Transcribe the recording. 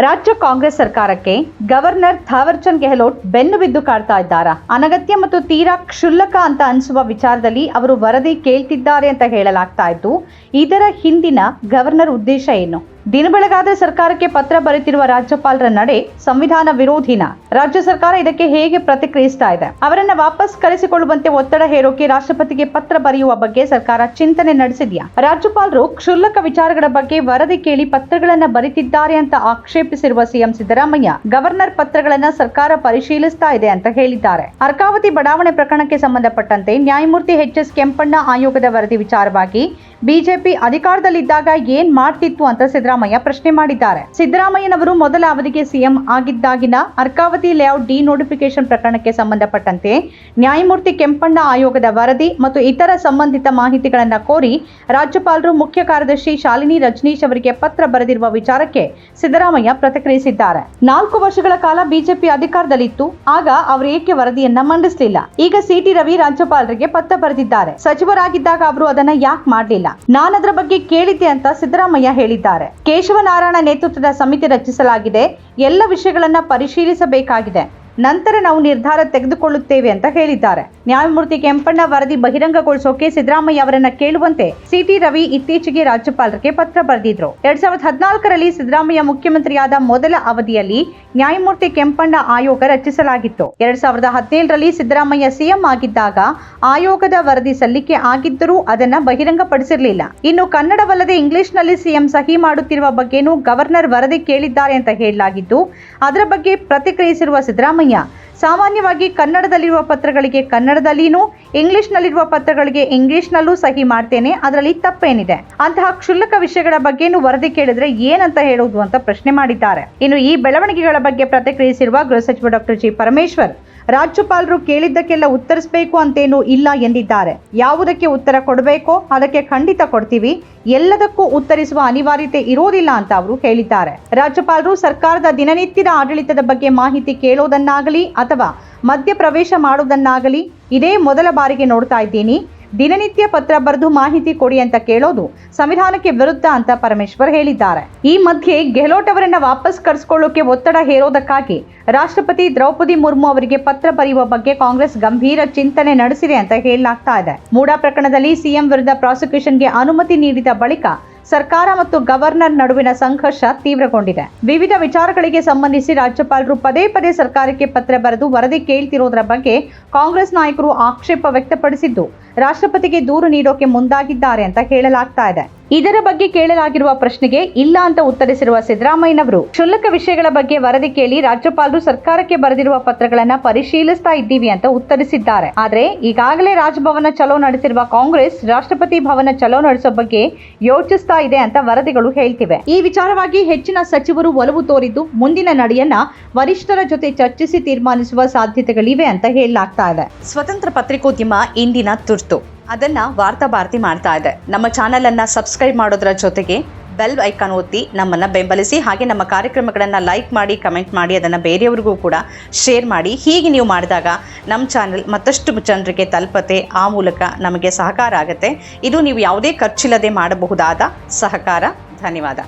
ರಾಜ್ಯ ಕಾಂಗ್ರೆಸ್ ಸರ್ಕಾರಕ್ಕೆ ಗವರ್ನರ್ ಥಾವರ್ಚಂದ್ ಗೆಹ್ಲೋಟ್ ಬೆನ್ನು ಬಿದ್ದು ಕಾಡ್ತಾ ಇದ್ದಾರಾ? ಅನಗತ್ಯ ಮತ್ತು ತೀರಾ ಕ್ಷುಲ್ಲಕ ಅಂತ ಅನಿಸುವ ವಿಚಾರದಲ್ಲಿ ಅವರು ವರದಿ ಕೇಳ್ತಿದ್ದಾರೆ ಅಂತ ಹೇಳಲಾಗ್ತಾ ಇದ್ದು, ಇದರ ಹಿಂದಿನ ಗವರ್ನರ್ ಉದ್ದೇಶ ಏನು? ದಿನ ಬೆಳಗಾದ ಸರ್ಕಾರಕ್ಕೆ ಪತ್ರ ಬರೆದಿರುವ ರಾಜ್ಯಪಾಲರ ನಡೆ ಸಂವಿಧಾನ ವಿರೋಧಿನ? ರಾಜ್ಯ ಸರ್ಕಾರ ಇದಕ್ಕೆ ಹೇಗೆ ಪ್ರತಿಕ್ರಿಯಿಸ್ತಾ ಇದೆ? ಅವರನ್ನ ವಾಪಸ್ ಕರೆಸಿಕೊಳ್ಳುವಂತೆ ಒತ್ತಡ ಹೇರೋಕೆ ರಾಷ್ಟ್ರಪತಿಗೆ ಪತ್ರ ಬರೆಯುವ ಬಗ್ಗೆ ಸರ್ಕಾರ ಚಿಂತನೆ ನಡೆಸಿದೆಯಾ? ರಾಜ್ಯಪಾಲರು ಕ್ಷುಲ್ಲಕ ವಿಚಾರಗಳ ಬಗ್ಗೆ ವರದಿ ಕೇಳಿ ಪತ್ರಗಳನ್ನ ಬರೀತಿದ್ದಾರೆ ಅಂತ ಆಕ್ಷೇಪಿಸಿರುವ ಸಿಎಂ ಸಿದ್ದರಾಮಯ್ಯ, ಗವರ್ನರ್ ಪತ್ರಗಳನ್ನ ಸರ್ಕಾರ ಪರಿಶೀಲಿಸ್ತಾ ಇದೆ ಅಂತ ಹೇಳಿದ್ದಾರೆ. ಅರ್ಕಾವತಿ ಬಡಾವಣೆ ಪ್ರಕರಣಕ್ಕೆ ಸಂಬಂಧಪಟ್ಟಂತೆ ನ್ಯಾಯಮೂರ್ತಿ ಎಚ್.ಎಸ್. ಕೆಂಪಣ್ಣ ಆಯೋಗದ ವರದಿ ವಿಚಾರವಾಗಿ ಬಿಜೆಪಿ ಅಧಿಕಾರದಲ್ಲಿದ್ದಾಗ ಏನ್ ಮಾಡ್ತಿತ್ತು ಅಂತ ಸಿದ್ದರಾಮಯ್ಯ ಪ್ರಶ್ನೆ ಮಾಡಿದ್ದಾರೆ. ಸಿದ್ದರಾಮಯ್ಯನವರು ಮೊದಲ ಅವಧಿಗೆ ಸಿಎಂ ಆಗಿದ್ದಾಗಿನ ಅರ್ಕಾವತಿ ಲೇಔಟ್ ಡಿನೋಟಿಫಿಕೇಶನ್ ಪ್ರಕರಣಕ್ಕೆ ಸಂಬಂಧಪಟ್ಟಂತೆ ನ್ಯಾಯಮೂರ್ತಿ ಕೆಂಪಣ್ಣ ಆಯೋಗದ ವರದಿ ಮತ್ತು ಇತರ ಸಂಬಂಧಿತ ಮಾಹಿತಿಗಳನ್ನು ಕೋರಿ ರಾಜ್ಯಪಾಲರು ಮುಖ್ಯ ಕಾರ್ಯದರ್ಶಿ ಶಾಲಿನಿ ರಜನೀಶ್ ಅವರಿಗೆ ಪತ್ರ ಬರೆದಿರುವ ವಿಚಾರಕ್ಕೆ ಸಿದ್ದರಾಮಯ್ಯ ಪ್ರತಿಕ್ರಿಯಿಸಿದ್ದಾರೆ. 4 ವರ್ಷಗಳ ಕಾಲ ಬಿಜೆಪಿ ಅಧಿಕಾರದಲ್ಲಿತ್ತು, ಆಗ ಅವರು ಏಕೆ ವರದಿಯನ್ನ ಮಂಡಿಸಲಿಲ್ಲ? ಈಗ ಸಿ.ಟಿ. ರವಿ ರಾಜ್ಯಪಾಲರಿಗೆ ಪತ್ರ ಬರೆದಿದ್ದಾರೆ. ಸಚಿವರಾಗಿದ್ದಾಗ ಅವರು ಅದನ್ನ ಯಾಕೆ ಮಾಡಲಿಲ್ಲ? ನಾನದರ ಬಗ್ಗೆ ಕೇಳಿದ್ದೆ ಅಂತ ಸಿದ್ದರಾಮಯ್ಯ ಹೇಳಿದ್ದಾರೆ. ಕೇಶವನಾರಾಯಣ ನೇತೃತ್ವದ ಸಮಿತಿ ರಚಿಸಲಾಗಿದೆ. ಎಲ್ಲ ವಿಷಯಗಳನ್ನ ಪರಿಶೀಲಿಸಬೇಕಾಗಿದೆ. ನಂತರ ನಾವು ನಿರ್ಧಾರ ತೆಗೆದುಕೊಳ್ಳುತ್ತೇವೆ ಅಂತ ಹೇಳಿದ್ದಾರೆ. ನ್ಯಾಯಮೂರ್ತಿ ಕೆಂಪಣ್ಣ ವರದಿ ಬಹಿರಂಗಗೊಳಿಸೋಕೆ ಸಿದ್ದರಾಮಯ್ಯ ಅವರನ್ನ ಕೇಳುವಂತೆ ಸಿ.ಟಿ. ರವಿ ಇತ್ತೀಚೆಗೆ ರಾಜ್ಯಪಾಲರಿಗೆ ಪತ್ರ ಬರೆದಿದ್ರು. 2014ರಲ್ಲಿ ಸಿದ್ದರಾಮಯ್ಯ ಮುಖ್ಯಮಂತ್ರಿಯಾದ ಮೊದಲ ಅವಧಿಯಲ್ಲಿ ನ್ಯಾಯಮೂರ್ತಿ ಕೆಂಪಣ್ಣ ಆಯೋಗ ರಚಿಸಲಾಗಿತ್ತು. 2017ರಲ್ಲಿ ಸಿದ್ದರಾಮಯ್ಯ ಸಿಎಂ ಆಗಿದ್ದಾಗ ಆಯೋಗದ ವರದಿ ಸಲ್ಲಿಕೆ ಆಗಿದ್ದರೂ ಅದನ್ನ ಬಹಿರಂಗಪಡಿಸಿರಲಿಲ್ಲ. ಇನ್ನು ಕನ್ನಡವಲ್ಲದೆ ಇಂಗ್ಲಿಷ್ನಲ್ಲಿ ಸಿಎಂ ಸಹಿ ಮಾಡುತ್ತಿರುವ ಬಗ್ಗೆನೂ ಗವರ್ನರ್ ವರದಿ ಕೇಳಿದ್ದಾರೆ ಅಂತ ಹೇಳಲಾಗಿದ್ದು, ಅದರ ಬಗ್ಗೆ ಪ್ರತಿಕ್ರಿಯಿಸಿರುವ ಸಿದ್ದರಾಮಯ್ಯ, ಸಾಮಾನ್ಯವಾಗಿ ಕನ್ನಡದಲ್ಲಿರುವ ಪತ್ರಗಳಿಗೆ ಕನ್ನಡದಲ್ಲಿನೂ, ಇಂಗ್ಲಿಷ್ನಲ್ಲಿರುವ ಪತ್ರಗಳಿಗೆ ಇಂಗ್ಲಿಷ್ನಲ್ಲೂ ಸಹಿ ಮಾಡ್ತೇನೆ, ಅದರಲ್ಲಿ ತಪ್ಪೇನಿದೆ? ಅಂತಹ ಕ್ಷುಲ್ಲಕ ವಿಷಯಗಳ ಬಗ್ಗೆನೂ ವರದಿ ಕೇಳಿದ್ರೆ ಏನಂತ ಹೇಳುವುದು ಅಂತ ಪ್ರಶ್ನೆ ಮಾಡಿದ್ದಾರೆ. ಇನ್ನು ಈ ಬೆಳವಣಿಗೆಗಳ ಬಗ್ಗೆ ಪ್ರತಿಕ್ರಿಯಿಸಿರುವ ಗೃಹ ಸಚಿವ ಡಾಕ್ಟರ್ ಜಿ. ಪರಮೇಶ್ವರ್, ರಾಜ್ಯಪಾಲರು ಕೇಳಿದ್ದಕ್ಕೆಲ್ಲ ಉತ್ತರಿಸಬೇಕು ಅಂತೇನೂ ಇಲ್ಲ ಎಂದಿದ್ದಾರೆ. ಯಾವುದಕ್ಕೆ ಉತ್ತರ ಕೊಡಬೇಕೋ ಅದಕ್ಕೆ ಖಂಡಿತ ಕೊಡ್ತೀವಿ, ಎಲ್ಲದಕ್ಕೂ ಉತ್ತರಿಸುವ ಅನಿವಾರ್ಯತೆ ಇರೋದಿಲ್ಲ ಅಂತ ಅವರು ಹೇಳಿದ್ದಾರೆ. ರಾಜ್ಯಪಾಲರು ಸರ್ಕಾರದ ದಿನನಿತ್ಯದ ಆಡಳಿತದ ಬಗ್ಗೆ ಮಾಹಿತಿ ಕೇಳೋದನ್ನಾಗಲಿ ಅಥವಾ ಮಧ್ಯ ಪ್ರವೇಶ ಮಾಡೋದನ್ನಾಗಲಿ ಇದೇ ಮೊದಲ ಬಾರಿಗೆ ನೋಡ್ತಾ ಇದ್ದೀನಿ. ದಿನನಿತ್ಯ ಪತ್ರ ಬರೆದು ಮಾಹಿತಿ ಕೊಡಿ ಅಂತ ಕೇಳೋದು ಸಂವಿಧಾನಕ್ಕೆ ವಿರುದ್ಧ ಅಂತ ಪರಮೇಶ್ವರ್ ಹೇಳಿದ್ದಾರೆ. ಈ ಮಧ್ಯೆ ಗೆಹ್ಲೋಟ್ ಅವರನ್ನ ವಾಪಸ್ ಕರೆಸಿಕೊಳ್ಳೋಕೆ ಒತ್ತಡ ಹೇರೋದಕ್ಕಾಗಿ ರಾಷ್ಟ್ರಪತಿ ದ್ರೌಪದಿ ಮುರ್ಮು ಅವರಿಗೆ ಪತ್ರ ಬರೆಯುವ ಬಗ್ಗೆ ಕಾಂಗ್ರೆಸ್ ಗಂಭೀರ ಚಿಂತನೆ ನಡೆಸಿದೆ ಅಂತ ಹೇಳಲಾಗ್ತಾ ಇದೆ. ಮೂಡಾ ಪ್ರಕರಣದಲ್ಲಿ ಸಿಎಂ ವಿರುದ್ಧ ಪ್ರಾಸಿಕ್ಯೂಷನ್ಗೆ ಅನುಮತಿ ನೀಡಿದ ಬಳಿಕ ಸರ್ಕಾರ ಮತ್ತು ಗವರ್ನರ್ ನಡುವಿನ ಸಂಘರ್ಷ ತೀವ್ರಗೊಂಡಿದೆ. ವಿವಿಧ ವಿಚಾರಗಳಿಗೆ ಸಂಬಂಧಿಸಿ ರಾಜ್ಯಪಾಲರು ಪದೇ ಪದೇ ಸರ್ಕಾರಕ್ಕೆ ಪತ್ರ ಬರೆದು ವರದಿ ಕೇಳ್ತಿರೋದರ ಬಗ್ಗೆ ಕಾಂಗ್ರೆಸ್ ನಾಯಕರು ಆಕ್ಷೇಪ ವ್ಯಕ್ತಪಡಿಸಿದ್ದು, ರಾಷ್ಟ್ರಪತಿಗೆ ದೂರು ನೀಡೋಕೆ ಮುಂದಾಗಿದ್ದಾರೆ ಅಂತ ಹೇಳಲಾಗ್ತಾ ಇದೆ. ಇದರ ಬಗ್ಗೆ ಕೇಳಲಾಗಿರುವ ಪ್ರಶ್ನೆಗೆ ಇಲ್ಲ ಅಂತ ಉತ್ತರಿಸಿರುವ ಸಿದ್ದರಾಮಯ್ಯನವರು, ಕ್ಷುಲ್ಲಕ ವಿಷಯಗಳ ಬಗ್ಗೆ ವರದಿ ಕೇಳಿ ರಾಜ್ಯಪಾಲರು ಸರ್ಕಾರಕ್ಕೆ ಬರೆದಿರುವ ಪತ್ರಗಳನ್ನ ಪರಿಶೀಲಿಸ್ತಾ ಇದ್ದೀವಿ ಅಂತ ಉತ್ತರಿಸಿದ್ದಾರೆ. ಆದ್ರೆ ಈಗಾಗಲೇ ರಾಜಭವನ ಚಲೋ ನಡೆಸಿರುವ ಕಾಂಗ್ರೆಸ್ ರಾಷ್ಟ್ರಪತಿ ಭವನ ಚಲೋ ನಡೆಸೋ ಬಗ್ಗೆ ಯೋಚಿಸ್ತಾ ಇದೆ ಅಂತ ವರದಿಗಳು ಹೇಳ್ತಿವೆ. ಈ ವಿಚಾರವಾಗಿ ಹೆಚ್ಚಿನ ಸಚಿವರು ಒಲವು ತೋರಿದ್ದು, ಮುಂದಿನ ನಡೆಯನ್ನ ವರಿಷ್ಠರ ಜೊತೆ ಚರ್ಚಿಸಿ ತೀರ್ಮಾನಿಸುವ ಸಾಧ್ಯತೆಗಳಿವೆ ಅಂತ ಹೇಳಲಾಗ್ತಾ ಇದೆ. ಸ್ವತಂತ್ರ ಪತ್ರಿಕೋದ್ಯಮ ಇಂದಿನ ತುರ್ತು, ಅದನ್ನ ವಾರ್ತಾ ಭಾರತಿ ಮಾಡ್ತಾ ಇದೆ. ನಮ್ಮ ಚಾನೆಲ್ ಅನ್ನ ಸಬ್ಸ್ಕ್ರೈಬ್ ಮಾಡೋದ್ರ ಜೊತೆಗೆ ಬೆಲ್ ಐಕಾನ್ ಒತ್ತಿ ನಮ್ಮನ್ನ ಬೆಂಬಲಿಸಿ. ಹಾಗೆ ನಮ್ಮ ಕಾರ್ಯಕ್ರಮಗಳನ್ನು ಲೈಕ್ ಮಾಡಿ, ಕಮೆಂಟ್ ಮಾಡಿ, ಅದನ್ನು ಬೇರೆಯವರಿಗೂ ಕೂಡ ಶೇರ್ ಮಾಡಿ. ಹೀಗೆ ನೀವು ಮಾಡಿದಾಗ ನಮ್ಮ ಚಾನೆಲ್ ಮತ್ತಷ್ಟು ಜನರಿಗೆ ತಲುಪತ್ತೆ. ಆ ಮೂಲಕ ನಮಗೆ ಸಹಕಾರ ಆಗುತ್ತೆ. ಇದು ನೀವು ಯಾವುದೇ ಖರ್ಚಿಲ್ಲದೆ ಮಾಡಬಹುದಾದ ಸಹಕಾರ. ಧನ್ಯವಾದ.